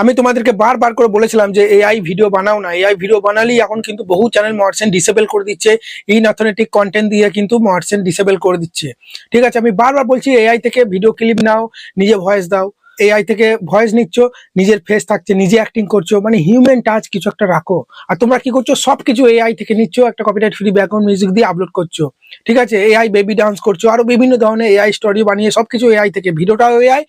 আমি তোমাদেরকে বারবার করে বলেছিলাম যে এআই ভিডিও বানাও না, এআই ভিডিও বানালেই এখন কিন্তু বহু চ্যানেল মার্চেন্ট ডিসেবল করে দিচ্ছে, ইনঅথেন্টিক কন্টেন্ট দিয়ে কিন্তু মার্চেন্ট ডিসেবল করে দিচ্ছে। ঠিক আছে, আমি বারবার বলছি এআই থেকে ভিডিও ক্লিপ নাও, নিজে ভয়েস দাও। এআই থেকে ভয়েস নিচ্ছ, নিজের ফেস থাকছে, নিজে অ্যাক্টিং করছো, মানে হিউম্যান টাচ কিছু একটা রাখো। আর তোমরা কি করছো, সবকিছু এআই থেকে নিচ্ছ, একটা কপিরাইট ফ্রি ব্যাকগ্রাউন্ড মিউজিক দিয়ে আপলোড করছো। ঠিক আছে, এআই বেবি ডান্স করছো, আরো বিভিন্ন ধরনের এআই স্টোরি বানিয়ে সবকিছু এআই থেকে, ভিডিওটাও এআই,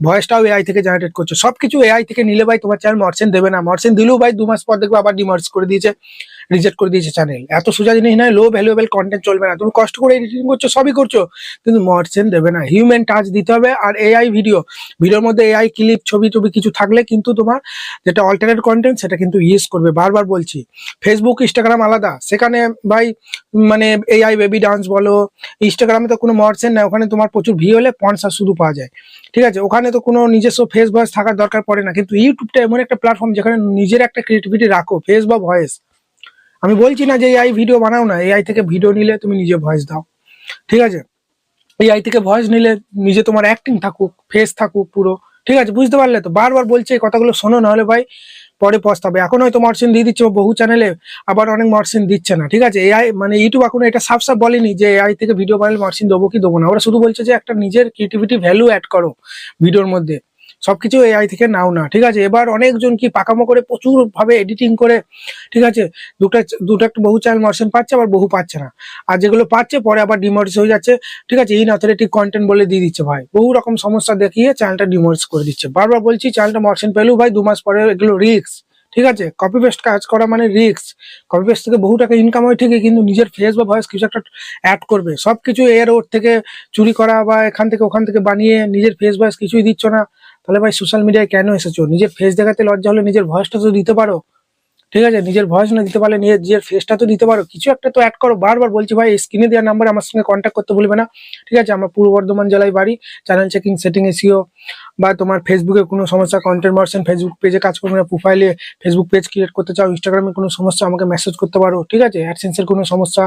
ভয়েসটাও এআই থেকে জেনারেট করছো। সবকিছু এআই থেকে নিলে ভাই তোমার চ্যানেল মার্চেন্ট দেবে না। মার্চেন্ট দিলেও ভাই 2 মাস পর দেখবে আবার ডিমার্চ করে দিয়েছে, রিজেক্ট করে দিয়েছে চ্যানেল। এত সোজা জিনিস নয়, লো ভ্যালুয়েবল কন্টেন্ট চলবে না। তুমি কষ্ট করে এডিটিং করছো, সবই করছো, কিন্তু মার্চেন্ট দেবে না। হিউম্যান টাচ দিতে হবে। আর এআই ভিডিওর মধ্যে এআই ক্লিপ, ছবি টবি কিছু থাকলে কিন্তু তোমার যেটা অল্টারনেট কন্টেন্ট সেটা কিন্তু ইউজ করবে। বারবার বলছি, ফেসবুক ইনস্টাগ্রাম আলাদা, সেখানে ভাই মানে এআই বেবি ডান্স বলো, ইনস্টাগ্রামে তো কোনো মার্চেন্ট নাই, ওখানে তোমার প্রচুর ভিউ হলে স্পন্সর শুধু পাওয়া যায়। ঠিক আছে, ওখানে তো কোনো নিজস্ব ফেস ভয়েস থাকার দরকার পড়ে না। কিন্তু ইউটিউবটা এমন একটা প্ল্যাটফর্ম যেখানে নিজের একটা ক্রিয়েটিভিটি রাখো, ফেস বা ভয়েস। আমি বলছি না যে এআই ভিডিও বানাও না, এআই থেকে ভিডিও নিলে তুমি নিজে ভয়েস দাও। ঠিক আছে, এআই থেকে ভয়েস নিলে নিজে তোমার অ্যাক্টিং থাকুক, ফেস থাকুক পুরো। ঠিক আছে, বুঝতে পারলে তো? বারবার বলছি এই কথাগুলো শোনো, নাহলে ভাই পরে পস্তাবে। এখন হয়তো মার্চেন্ট দিয়ে দিচ্ছে বহু চ্যানেলে, আবার অনেক মার্চেন্ট দিচ্ছে না। ঠিক আছে, এআই মানে ইউটিউব এখন এটা সাফ সাফ বলেনি যে এআই থেকে ভিডিও বানালে মার্চেন্ট দেবো কি দেবো না। ওরা শুধু বলছে যে একটা নিজের ক্রিয়েটিভিটি ভ্যালু অ্যাড করো ভিডিওর মধ্যে, সবকিছু এআই থেকে নাও না। ঠিক আছে, এবার অনেকজন কি পাকামো করে প্রচুর ভাবে এডিটিং করে, ঠিক আছে, দুটো দুটো একটা বহু চ্যানেল মার্চেন্ট পাচ্ছে, আবার বহু পাচ্ছে না। আর যেগুলো পাচ্ছে পরে আবার ডিমোরিস হয়ে যাচ্ছে। ঠিক আছে, ইনঅথেন্টিক কন্টেন্ট বলে দিয়ে দিচ্ছে ভাই, বহু রকম সমস্যা দেখিয়ে চ্যানেলটা ডিমোরিস করে দিচ্ছে। বারবার বলছি চ্যানেলটা মার্চেন্ট পেলেও ভাই 2 মাস পরে এগুলো রিস্ক। ঠিক আছে, কপি পেস্ট কাজ করা মানে রিস্ক। কপি পেস্ট থেকে বহু টাকা ইনকাম হয় ঠিকই, কিন্তু নিজের ফেস বা ভয়েস কিছু একটা অ্যাড করবে। সবকিছু এর ওর থেকে চুরি করা বা এখান থেকে ওখান থেকে বানিয়ে নিজের ফেস ভয়েস কিছুই দিচ্ছ না, তাহলে ভাই সোশ্যাল মিডিয়ায় কেন এসেছো? নিজের ফেস দেখাতে লজ্জা হলে নিজের ভয়েসটা তো দিতে পারো। ঠিক আছে, নিজের ভয়েস না দিতে পারলে নিজের ফেসটা তো দিতে পারো, কিছু একটা তো অ্যাড করো। বারবার বলছি ভাই, স্ক্রিনে দেওয়ার নাম্বারে আমার সঙ্গে কন্ট্যাক্ট করতে ভুলবে না। ঠিক আছে, আমার পূর্ব বর্ধমান জেলায় বাড়ি। চ্যানেল চেকিং, সেটিং, এসইও, বা তোমার ফেসবুকে কোনো সমস্যা, কন্টেন্ট মার্চেন্ট ফেসবুক পেজে কাজ করবে না, প্রোফাইলে ফেসবুক পেজ ক্রিয়েট করতে চাও, ইনস্টাগ্রামে কোনো সমস্যা আমাকে মেসেজ করতে পারো। ঠিক আছে, অ্যাডসেন্সের কোনো সমস্যা,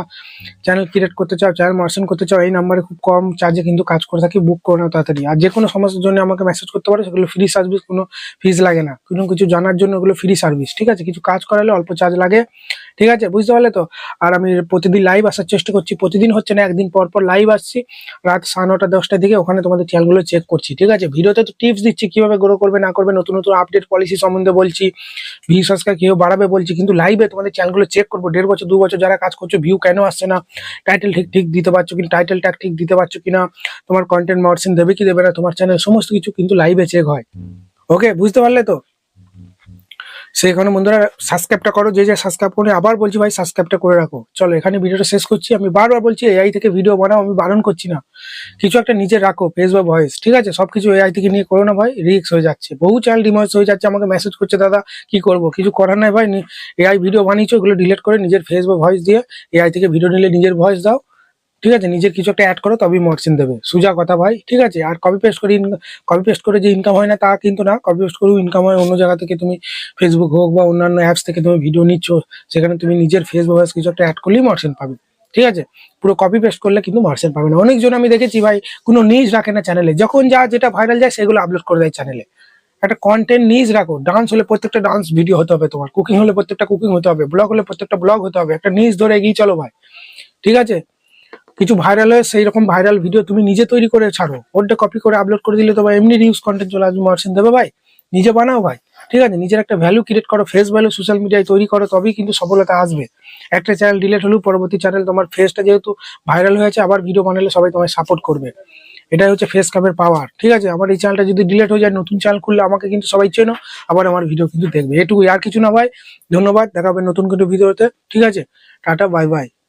চ্যানেল ক্রিয়েট করতে চাও, চ্যানেল মার্চেন্ট করতে চাও, এই নাম্বারে খুব কম চার্জে কিন্তু কাজ করে থাকি, বুক করে নাও তাড়াতাড়ি। আর যে কোনো সমস্যার জন্য আমাকে মেসেজ করতে পারো, সেগুলো ফ্রি সার্ভিস, কোনো ফিজ লাগে না। কোনো কিছু জানার জন্য ওগুলো ফ্রি সার্ভিস। ঠিক আছে, কিছু কাজ করালে অল্প চার্জ লাগে। ঠিক আছে, বুঝতে পারলে তো? আর আমি প্রতিদিন লাইভ আসার চেষ্টা করছি, প্রতিদিন হচ্ছে না, একদিন পর পর লাইভ আসছি রাত 9:30 10টার দিকে, ওখানে তোমাদের চ্যানেলগুলো চেক করছি। ঠিক আছে, ভিডিওতে তো টিপস দিচ্ছি কিভাবে গ্রো করবে না করবে, নতুন নতুন আপডেট পলিসি সম্বন্ধে বলছি, ভিউ সাবস্ক্রাইব কিভাবে বাড়াবে বলছি, কিন্তু লাইভে তোমাদের চ্যানেলগুলো চেক করবো। 1.5 বছর 2 বছর যারা কাজ করছো, ভিউ কেন আসছে না, টাইটেল ঠিক ঠিক দিতে পারছো কিনা, টাইটেল ট্যাগ ঠিক দিতে পারছো কিনা, তোমার কন্টেন্ট মার্চেন্ট দেবে কি দেবে না তোমার চ্যানেল, সমস্ত কিছু কিন্তু লাইভে চেক হয়। ওকে, বুঝতে পারলে তো? সেখানে বন্ধুরা সাবস্ক্রাইবটা করো, যে যে সাবস্ক্রাইব করে, আবার বলছি ভাই সাবস্ক্রাইবটা করে রাখো। চলো এখানে ভিডিওটা শেষ করছি। আমি বারবার বলছি এআই থেকে ভিডিও বানাও, আমি বারণ করছি না, কিছু একটা নিজে রাখো, ফেস বা ভয়েস। ঠিক আছে, সবকিছু এআই থেকে নিয়ে করো না ভাই, রিস্ক হয়ে যাচ্ছে। বহু চ্যানেল ডিমোনেটাইজ হয়ে যাচ্ছে, আমাকে মেসেজ করছে দাদা কি করবো, কিছু করার নাই ভাই। এআই ভিডিও বানিয়েছো, ওগুলো ডিলিট করে নিজের ফেস বা ভয়েস দিয়ে এআই থেকে ভিডিও নিলে নিজের ভয়েস দাও। ঠিক আছে, নিজের কিছু একটা অ্যাড করো, তবেই মার্চেন্ট দেবে, সোজা কথা ভাই। ঠিক আছে, আর কপি পেস্ট করে যে ইনকাম হয় না তা কিন্তু না, কপি পেস্ট করেও ইনকাম হয়। অন্য জায়গা থেকে তুমি ফেসবুক হোক বা অন্যান্য অ্যাপস থেকে তুমি ভিডিও নিচ্ছ, সেখানে তুমি নিজের ফেস বা ভয়েস কিছু একটা অ্যাড করলেই মার্চেন্ট পাবে। ঠিক আছে, পুরো কপি পেস্ট করলে কিন্তু মার্চেন্ট পাবে না। অনেকজন আমি দেখেছি ভাই কোনো নিজ রাখে না চ্যানেলে, যখন যা যেটা ভাইরাল যায় সেগুলো আপলোড করে দেয় চ্যানেলে। একটা কন্টেন্ট নিজ রাখো, ডান্স হলে প্রত্যেকটা ডান্স ভিডিও হতে হবে তোমার, কুকিং হলে প্রত্যেকটা কুকিং হতে হবে, ব্লগ হলে প্রত্যেকটা ব্লগ হতে হবে, একটা নিজ ধরে এগিয়ে চলো ভাই। ঠিক আছে, কিছু ভাইরাল হয়, সেই রকম ভাইরাল ভিডিও তুমি নিজে তৈরি করে ছাড়ো, ওটা কপি করে আপলোড করে দিলে তো ভাই এমনি রিউজ কন্টেন্ট চলে আসবে, মার্চেন্ট দেবে ভাই। নিজে বানাও ভাই। ঠিক আছে, নিজের একটা ভ্যালু ক্রিয়েট করো, ফেস ভ্যালু সোশ্যাল মিডিয়ায় তৈরি করো, তবেই কিন্তু সফলতা আসবে। একটা চ্যানেল ডিলিট হলেও পরবর্তী চ্যানেল তোমার ফেসটা যেহেতু ভাইরাল হয়েছে, আবার ভিডিও বানালে সবাই তোমায় সাপোর্ট করবে। এটাই হচ্ছে ফেস ক্যামের পাওয়ার। ঠিক আছে, আমার এই চ্যানেলটা যদি ডিলিট হয়ে যায়, নতুন চ্যানেল খুললে আমাকে কিন্তু সবাই চেনো, আবার আমার ভিডিও কিন্তু দেখবে। এটুকুই, আর কিছু না ভাই। ধন্যবাদ, দেখা হবে নতুন কোনো ভিডিওতে। ঠিক আছে, টাটা, বাই বাই।